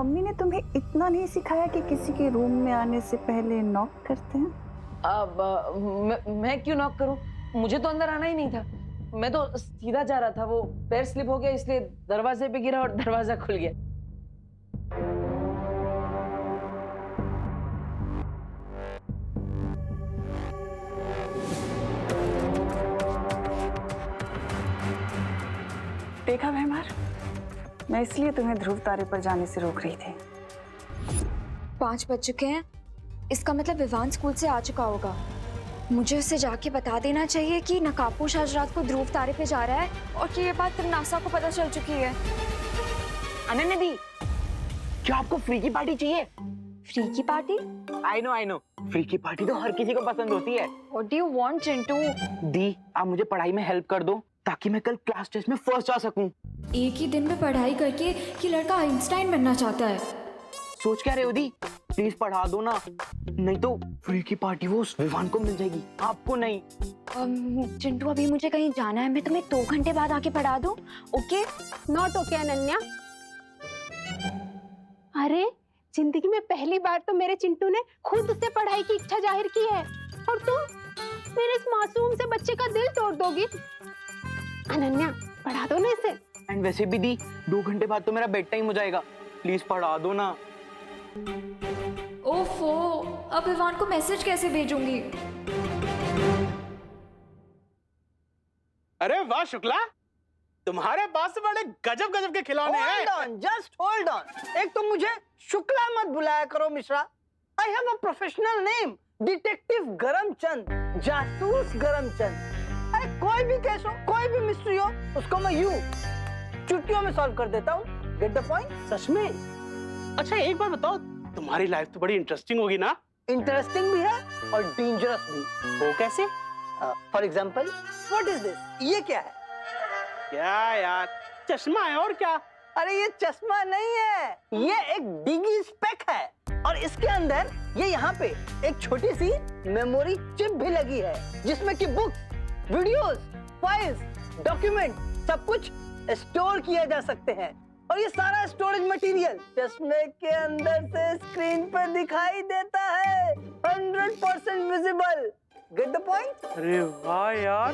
Mummy ने तुम्हें इतना नहीं सिखाया कि किसी के रूम में आने से पहले नॉक करते हैं? अब मैं क्यों नॉक करूं? मुझे तो अंदर आना ही नहीं था। मैं तो सीधा जा रहा था, वो पैर स्लिप हो गया इसलिए दरवाजे पे गिरा और दरवाजा खुल गया। देखा भैमार, मैं इसलिए तुम्हें ध्रुव तारे पर जाने से रोक रही थी। 5 बज चुके हैं, इसका मतलब विवान स्कूल से आ चुका होगा। मुझे उसे जाके बता देना चाहिए कि नकाबपोश आज रात को ध्रुव तारे पे जा रहा है और कि ये बात त्रिनासा को पता चल चुकी है। अनन्या दी, क्या आपको फ्री की पार्टी चाहिए? फ्री की पार्टी? आई नो, फ्री की पार्टी तो हर किसी को पसंद होती है। What do you want, Chintu? दी, आप मुझे पढ़ाई में हेल्प कर दो ताकि मैं कल क्लास टेस्ट में फर्स्ट आ सकूं। एक ही दिन में पढ़ाई करके कि लड़का आइंस्टाइन बनना चाहता है। सोच क्या रहे हो दी? प्लीज पढ़ा दो ना, नहीं तो फ्री की पार्टी वो उस विवान को मिल जाएगी, आपको नहीं। चिंटू, अभी मुझे कहीं जाना है, मैं तुम्हें 2 घंटे बाद आके पढ़ा दूं? ओके? Not okay Ananya. अरे जिंदगी में पहली बार तो मेरे चिंटू ने खुद उससे पढ़ाई की इच्छा जाहिर की है और तुम मेरे इस मासूम से बच्चे का दिल तोड़ दोगी। अनन्या, पढ़ा दो ना इसे। एंड वैसे भी दी, 2 घंटे बाद तो मेरा बेड टाइम हो जाएगा, प्लीज पढ़ा दो ना। ओफो, अब विवान को मैसेज कैसे भेजूंगी? अरे वाह शुक्ला, तुम्हारे पास से बड़े गजब गजब के खिलौने हैं। Hold on, just hold on. एक तो मुझे शुक्ला मत बुलाया करो Mishra. I have a professional name, detective Garamchand, जासूस गरमचंद। अरे कोई भी केस हो, कोई भी मिस्ट्री हो, उसको मैं यूं चुटकियों में सॉल्व कर देता हूँ। Get the point? सच में? अच्छा एक बात बताओ, तुम्हारी लाइफ तो बड़ी इंटरेस्टिंग होगी ना? इंटरेस्टिंग भी है और डेंजरस भी। वो कैसे? For example, what is this? ये क्या है? क्या यार, चश्मा है और क्या? अरे ये चश्मा नहीं है, ये एक डिगी स्पेक है और इसके अंदर ये यहाँ पे एक छोटी सी मेमोरी चिप भी लगी है जिसमें कि बुक्स, वीडियोस, फाइल्स, डॉक्यूमेंट सब कुछ स्टोर किया जा सकते हैं और ये सारा स्टोरेज मटेरियल चश्मे के अंदर से स्क्रीन पर दिखाई देता है, 100% विजिबल। Get the point? अरे वाह यार,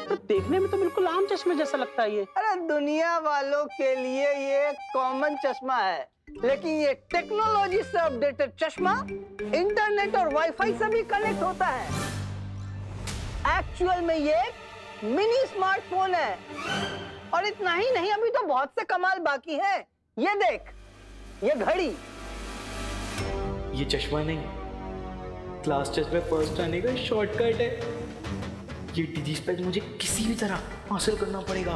तो देखने में तो बिल्कुल आम चश्मे जैसा लगता है ये। अरे दुनिया वालों के लिए ये कॉमन चश्मा है, लेकिन ये टेक्नोलॉजी से अपडेटेड चश्मा इंटरनेट और वाईफाई से भी कनेक्ट होता है। एक्चुअल में ये मिनी स्मार्टफोन है और इतना ही नहीं, अभी तो बहुत से कमाल बाकी हैं। ये देख, ये घड़ी। ये चश्मा नहीं, क्लास टेस्ट में फर्स्ट आने का शॉर्टकट है। ये डिजी स्पेक मुझे किसी भी तरह हासिल करना पड़ेगा।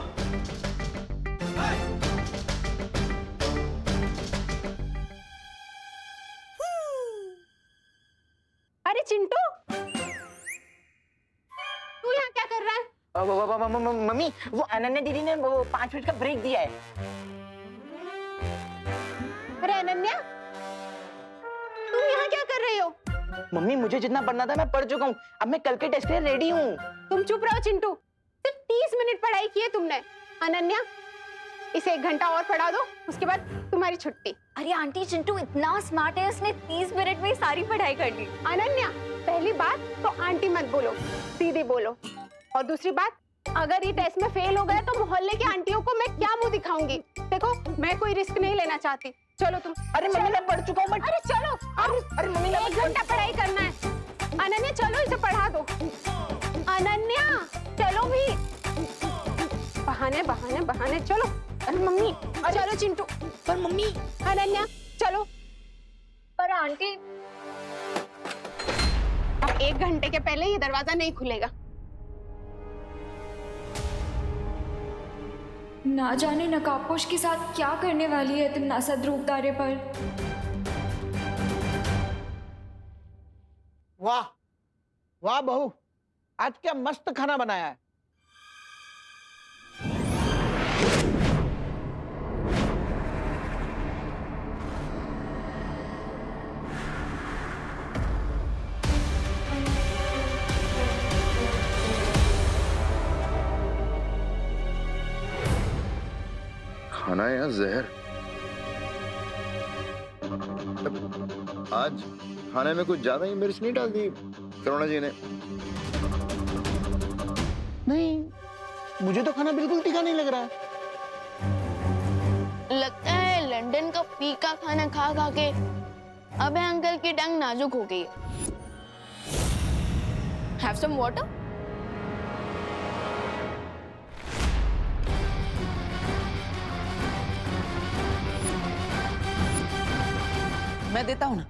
अरे चिंटू, तू यहाँ क्या कर रहा है? मम्मी, वो अनन्या दीदी ने वो 5 मिनट का ब्रेक दिया है। अरे अनन्या, तुम यहाँ क्या कर रही हो? मम्मी, मुझे जितना पढ़ना था मैं पढ़ चुका हूँ, अब मैं कल के टेस्ट के लिए रेडी हूँ। तुम चुप रहो चिंटू, सिर्फ 30 मिनट पढ़ाई की है तुमने। अनन्या, इसे 1 घंटा और पढ़ा दो, उसके बाद तुम्हारी छुट्टी। अरे आंटी, चिंटू इतना स्मार्ट है, उसने 30 मिनट में ही सारी पढ़ाई कर ली। अनन्या, पहली बात तो आंटी मत बोलो, सीधी बोलो। और दूसरी बात, अगर ये टेस्ट में फेल हो गया तो मोहल्ले की आंटियों को मैं क्या मुंह दिखाऊंगी? देखो, मैं कोई रिस्क नहीं लेना चाहती। चलो तुम। अरे मम्मी, मैं पढ़ चुका हूँ। अरे चलो, अरे मम्मी, 1 घंटा पढ़ाई करना है। अनन्या चलो, इसे पढ़ा दो। अनन्या चलो भी। बहाने बहाने बहाने, चलो। अरे मम्मी, चलो चिंटू। पर मम्मी। अनन्या चलो। पर आंटी, अब 1 घंटे के पहले ये दरवाजा नहीं खुलेगा। ना जाने नकाबपोश के साथ क्या करने वाली है त्रिनासा ध्रुव तारे पर। वाह वाह बहू, आज क्या मस्त खाना बनाया है। खाना या जहर? आज खाने में कुछ ज्यादा ही मिर्च नहीं डाल दी करुणा जी ने? नहीं, मुझे तो खाना बिल्कुल तीखा नहीं लग रहा है। लगता है लंदन का फीका खाना खा खा के अब अंकल की टंग नाजुक हो गई है। Have some water? मैं देता हूँ ना।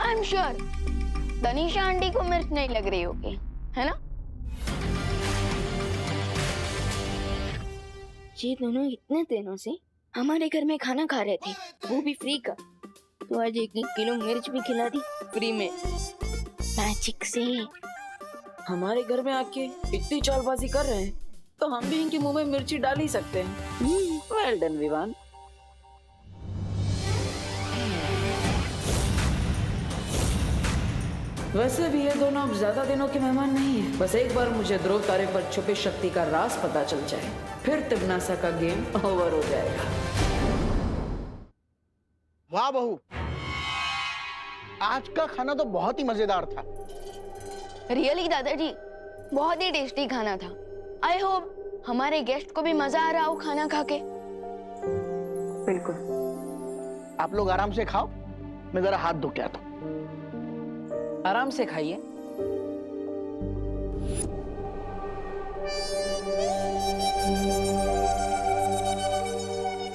I'm sure तनीषा आंटी को मिर्च नहीं लग रही होगी, है ना? ये दोनों इतने दिनों से हमारे घर में खाना खा रहे थे, वो भी फ्री का। तो आज 1 किलो मिर्च भी खिला दी फ्री में, मैजिक से। हमारे घर में आके इतनी चालबाजी कर रहे हैं तो हम भी इनके मुंह में मिर्ची डाल ही सकते हैं। Well done Vivaan. वैसे भी ये दोनों अब ज्यादा दिनों के मेहमान नहीं है। बस एक बार मुझे ध्रुव तारे पर छुपी शक्ति का राज पता चल जाए, फिर तिबनासा का गेम ओवर हो जाएगा। वाह बहू, आज का खाना तो बहुत ही मजेदार था। रियली दादाजी, बहुत ही टेस्टी खाना था। आई होप हमारे गेस्ट को भी मजा आ रहा हो खाना खा के। बिल्कुल। आप लोग आराम से खाओ, मैं जरा हाथ धो के आता हूं। आराम से खाइए।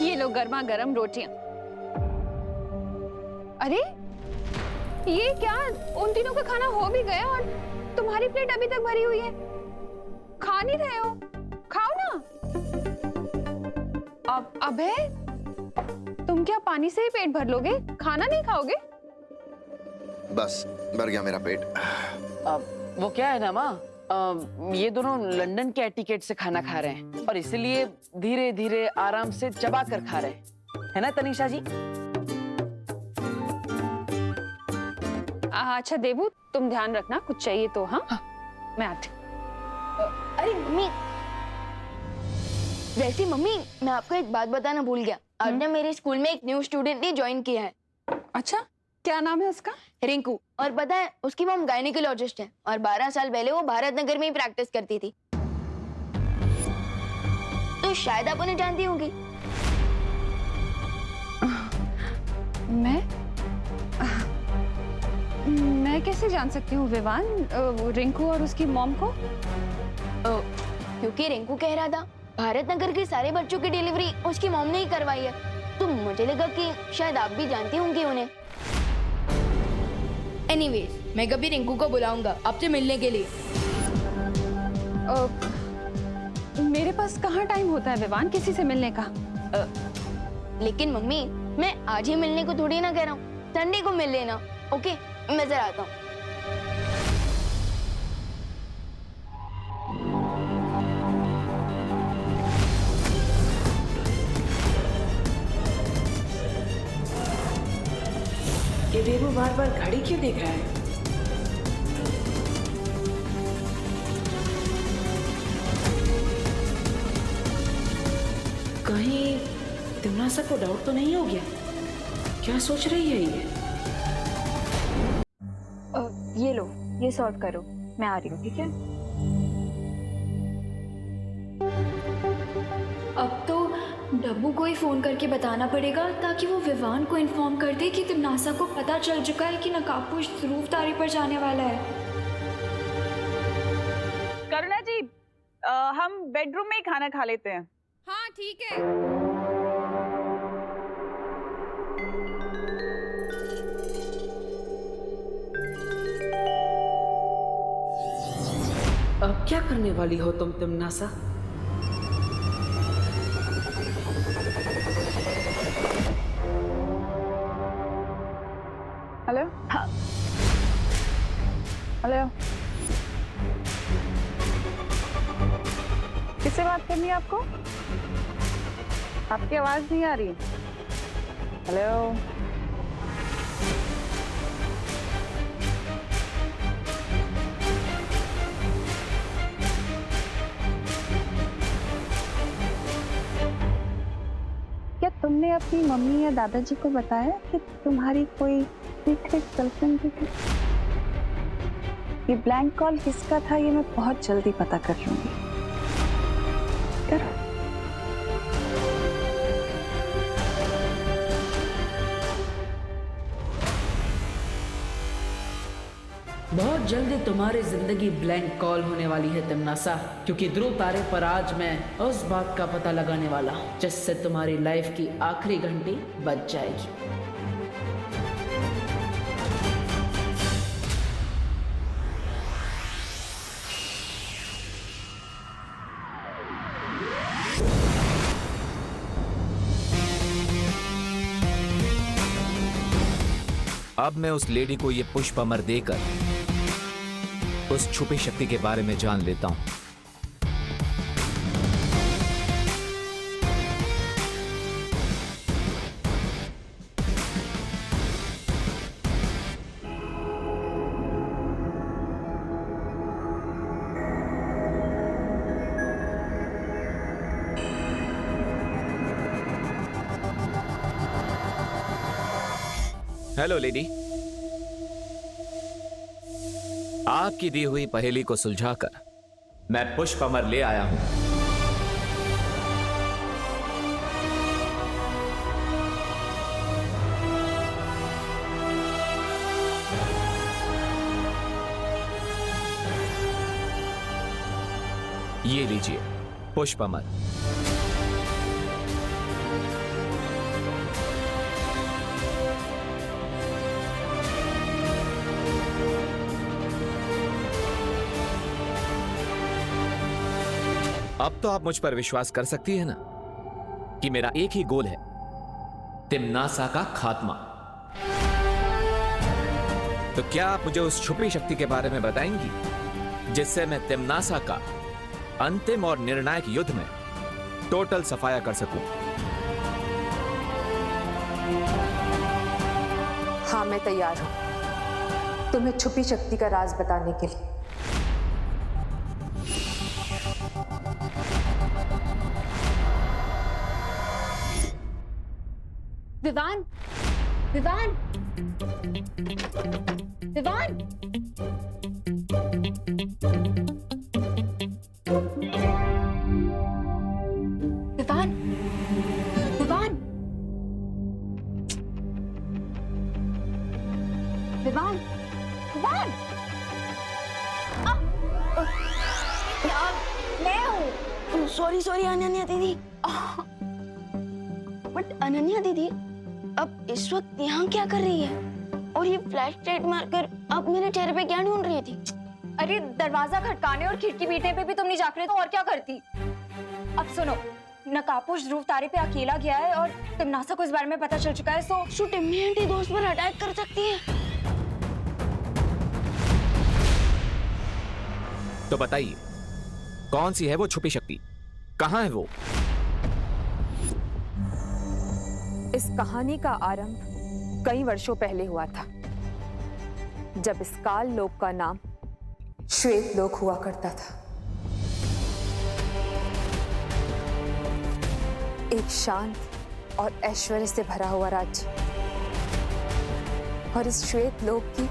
ये लो गर्मा गर्म रोटियां। अरे ये क्या, उन तीनों का खाना हो भी गया और तुम्हारी प्लेट अभी तक भरी हुई है। खा नहीं रहे हो? खाओ ना। अबे तुम क्या पानी से ही पेट भर लोगे? खाना नहीं खाओगे? बस भर गया मेरा पेट। वो क्या है ना माँ, ये दोनों लंदन के एटिकेट से खाना खा रहे हैं और इसलिए धीरे धीरे आराम से चबा कर खा रहे हैं, है ना तनीषा जी? अच्छा देवू, तुम ध्यान रखना, कुछ चाहिए तो। हाँ, मैं आती। अरे मम्मी, वैसे मम्मी मैं आपको एक बात बताना भूल गया। आज ना मेरे स्कूल में एक न्यू स्टूडेंट ने ज्वाइन किया है। अच्छा, क्या नाम है उसका? रिंकू। और पता है उसकी मॉम गायनेकोलॉजिस्ट है और 12 साल पहले वो भारत नगर में ही प्रैक्टिस करती थी। तो शायद आप उन्हें जानती होंगी। मैं कैसे जान सकती हूँ विवान, रिंकू और उसकी मॉम को? क्योंकि रिंकू कह रहा था भारत नगर के सारे बच्चों की डिलीवरी उसकी मॉम ने ही करवाई है। तो मुझे लगा कि शायद आप भी जानती होंगी उन्हें। एनीवेज, मैं कभी रिंकू को बुलाऊंगा आपसे मिलने के लिए। मेरे पास कहाँ टाइम होता है विवान किसी से मिलने का? लेकिन मम्मी, मैं आज ही मिलने को थोड़ी ना कह रहा हूँ, संडे को मिल लेना। ओके, मैं जरा आता हूँ। ये देवू बार बार घड़ी क्यों देख रहा है? कहीं तिमनासा को डाउट तो नहीं हो गया? क्या सोच रही है ये? ये लो, ये सॉर्ट करो, मैं आ रही हूँ, ठीक है? अब तो डब्बू को ही फोन करके बताना पड़ेगा ताकि वो विवान को इन्फॉर्म कर दे कि तिमनासा को पता चल चुका है कि नकाबपोश ध्रुव तारे पर जाने वाला है। करुणा जी, हम बेडरूम में ही खाना खा लेते हैं। हाँ ठीक है। अब क्या करने वाली हो तुम तिमनासा? हेलो। हाँ। हेलो, किससे बात करनी है आपको? आपकी आवाज नहीं आ रही। हेलो, क्या तुमने अपनी मम्मी या दादाजी को बताया कि तुम्हारी कोई सीक्रेट गर्लफ्रेंड भी थी? ये ब्लैंक कॉल किसका था ये मैं बहुत जल्दी पता कर लूंगी। करो। बहुत जल्दी तुम्हारी जिंदगी ब्लैंक कॉल होने वाली है तिमनासा, क्योंकि ध्रुव तारे पर आज मैं उस बात का पता लगाने वाला हूँ जिससे तुम्हारी लाइफ की आखिरी घंटी बज जाएगी। अब मैं उस लेडी को ये पुष्प अमर देकर उस छुपी शक्ति के बारे में जान लेता हूं। हेलो लेडी, आपकी दी हुई पहेली को सुलझाकर मैं पुष्प अमर ले आया हूं। ये लीजिए पुष्प अमर। अब तो आप मुझ पर विश्वास कर सकती है ना कि मेरा एक ही गोल है, तिमनासा का खात्मा। तो क्या आप मुझे उस छुपी शक्ति के बारे में बताएंगी जिससे मैं तिमनासा का अंतिम और निर्णायक युद्ध में टोटल सफाया कर सकूं? हाँ, मैं तैयार हूं तुम्हें छुपी शक्ति का राज बताने के लिए। विवान, विवान, विवान, विवान, विवान, विवान, विवान, मैं हूँ। सॉरी अनन्या दीदी। बट अनन्या दीदी अब इस वक्त यहाँ क्या कर रही है? और ये फ्लैश लाइट मारकर अब मेरे चेहरे पे क्या ढूंढ रही थी? अरे दरवाजा खटकाने और खिड़की पीटने पे भी तुम नहीं जाग रहे तो और क्या करती? अब सुनो, नकाबपोश ध्रुव तारे पे अकेला गया है और तिमनासा को इस बारे में पता चल चुका है। सो टिम्मी आंटी दोस्त पर अटैक कर सकती है। तो बताइए कौन सी है वो छुपी शक्ति, कहां है वो? इस कहानी का आरंभ कई वर्षों पहले हुआ था, जब इस काल लोक का नाम श्वेत लोक हुआ करता था। एक शांत और ऐश्वर्य से भरा हुआ राज्य। और इस श्वेत लोक की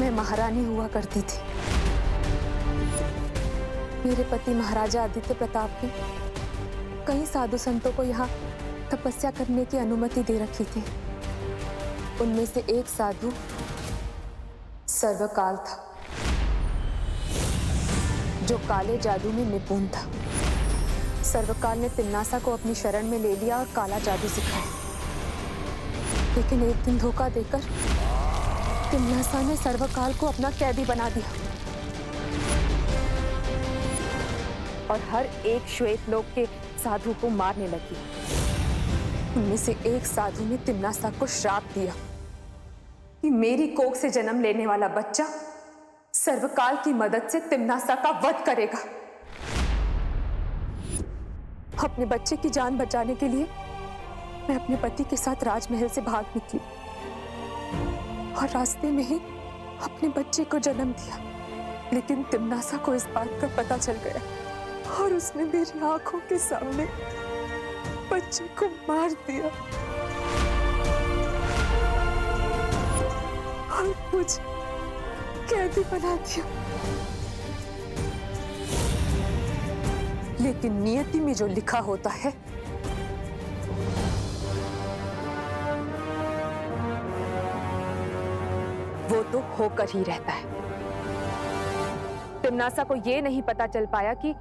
मैं महारानी हुआ करती थी। मेरे पति महाराजा आदित्य प्रताप ने कई साधु संतों को यहाँ तपस्या करने की अनुमति दे रखी थी। उनमें से एक साधु सर्वकाल था, जो काले जादू में निपुण था। सर्वकाल ने तिमनासा को अपनी शरण में ले लिया और काला जादू सिखाया। लेकिन एक दिन धोखा देकर तिमनासा ने सर्वकाल को अपना कैदी बना दिया और हर एक श्वेत लोक के साधु को मारने लगी। उनमें से एक साधु ने तिमनासा को श्राप दिया कि मेरी कोख से जन्म लेने वाला बच्चा सर्वकाल की मदद से तिमनासा का वध करेगा। अपने बच्चे की जान बचाने के लिए मैं अपने पति के साथ राजमहल से भाग निकली और रास्ते में ही अपने बच्चे को जन्म दिया। लेकिन तिम्नासा को इस बात का पता चल गया और उसने मेरी आंखों के सामने बच्चे को मार दिया और मुझे कैदी बना दिया। लेकिन नियति में जो लिखा होता है वो तो होकर ही रहता है। तिम्नासा को ये नहीं पता चल पाया कि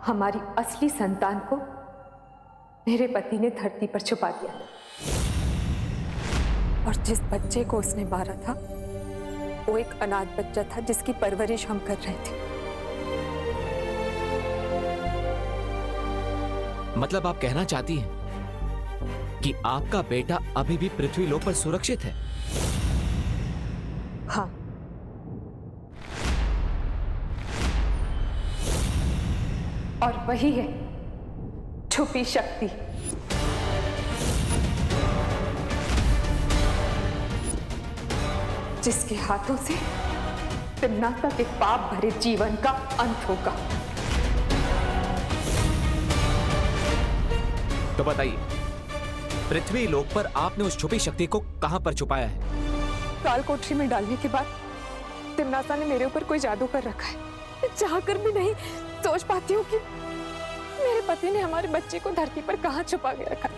हमारी असली संतान को मेरे पति ने धरती पर छुपा दिया और जिस बच्चे को उसने मारा था वो एक अनाथ बच्चा था जिसकी परवरिश हम कर रहे थे। मतलब आप कहना चाहती हैं कि आपका बेटा अभी भी पृथ्वी लोक पर सुरक्षित है? हाँ, और वही है छुपी शक्ति। जिसके हाथों से तिम्नासा के पाप भरे जीवन का अंत होगा। तो बताइए, पृथ्वी लोक पर आपने उस छुपी शक्ति को कहां पर छुपाया है? काल कोठरी में डालने के बाद तिम्नासा ने मेरे ऊपर कोई जादू कर रखा है। मैं चाहकर भी नहीं सोच पाती हूँ कि मेरे पति ने हमारे बच्चे को धरती पर कहां छुपा के रखा है।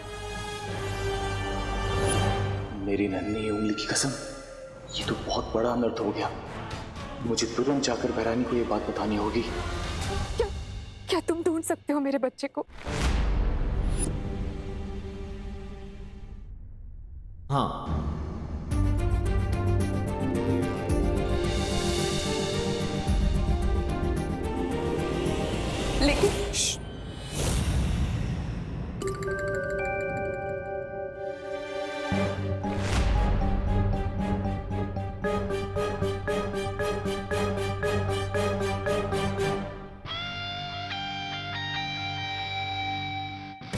मेरी नन्ही उंगली की कसम, ये तो बहुत बड़ा अनर्थ हो गया। मुझे तुरंत जाकर बहरानी को ये बात बतानी होगी। क्या तुम ढूंढ सकते हो मेरे बच्चे को? हाँ, लेकिन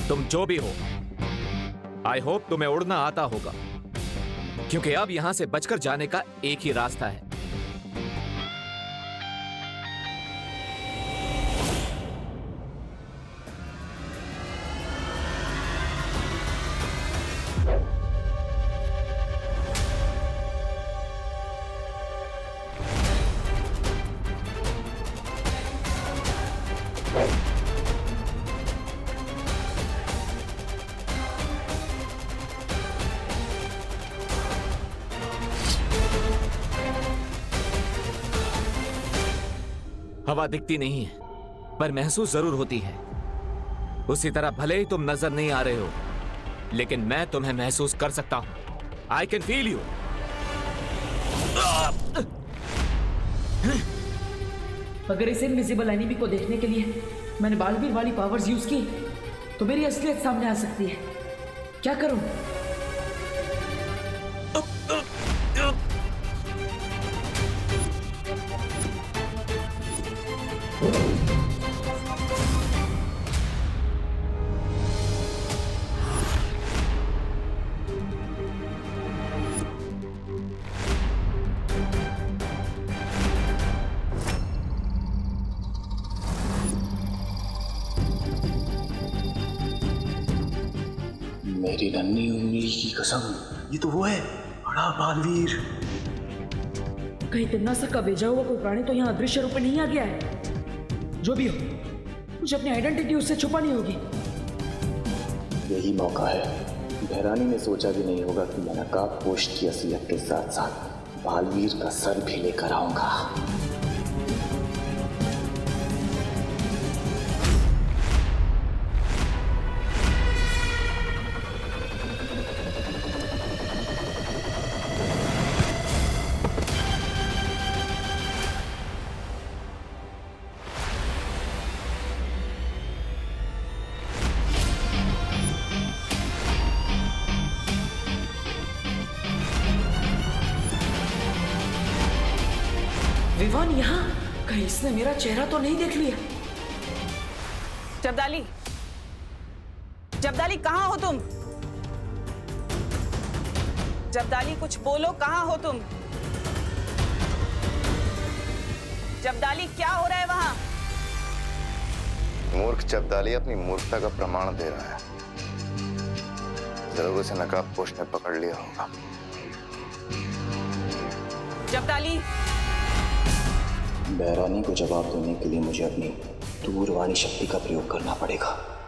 तुम जो भी हो, आई होप तुम्हें उड़ना आता होगा, क्योंकि अब यहां से बचकर जाने का एक ही रास्ता है। हवा दिखती नहीं है, पर महसूस जरूर होती है। उसी तरह भले ही तुम नजर नहीं आ रहे हो, लेकिन मैं तुम्हें महसूस कर सकता हूं। I can feel you. अगर इस इनविजिबल एनिमी को देखने के लिए मैंने बालवीर वाली पावर्स यूज की, तो मेरी असलियत सामने आ सकती है। क्या करूं? मेरी नन्ही उंगली की कसम, ये तो वो है, बड़ा बालवीर। कहीं तिम्नासा का भेजा हुआ कोई प्राणी तो यहाँ अदृश्य रूप में नहीं आ गया है? जो भी हो, मुझे अपनी आइडेंटिटी उससे छुपानी होगी। यही मौका है। बहरानी ने सोचा भी नहीं होगा कि मैं नकाबपोश की असलियत के साथ साथ बालवीर का सर भी लेकर आऊंगा। विवान यहाँ? कहीं इसने मेरा चेहरा तो नहीं देख लिया? जब्दाली, जब्दाली कहाँ हो तुम? जब्दाली कुछ बोलो, कहाँ हो तुम? जब्दाली क्या हो रहा है वहां? मूर्ख जब्दाली अपनी मूर्खता का प्रमाण दे रहा है। जरूर उसे नकाबपोश ने पकड़ लिया होगा। जब्दाली, बहरानी को जवाब देने के लिए मुझे अपनी दूरवाणी शक्ति का प्रयोग करना पड़ेगा।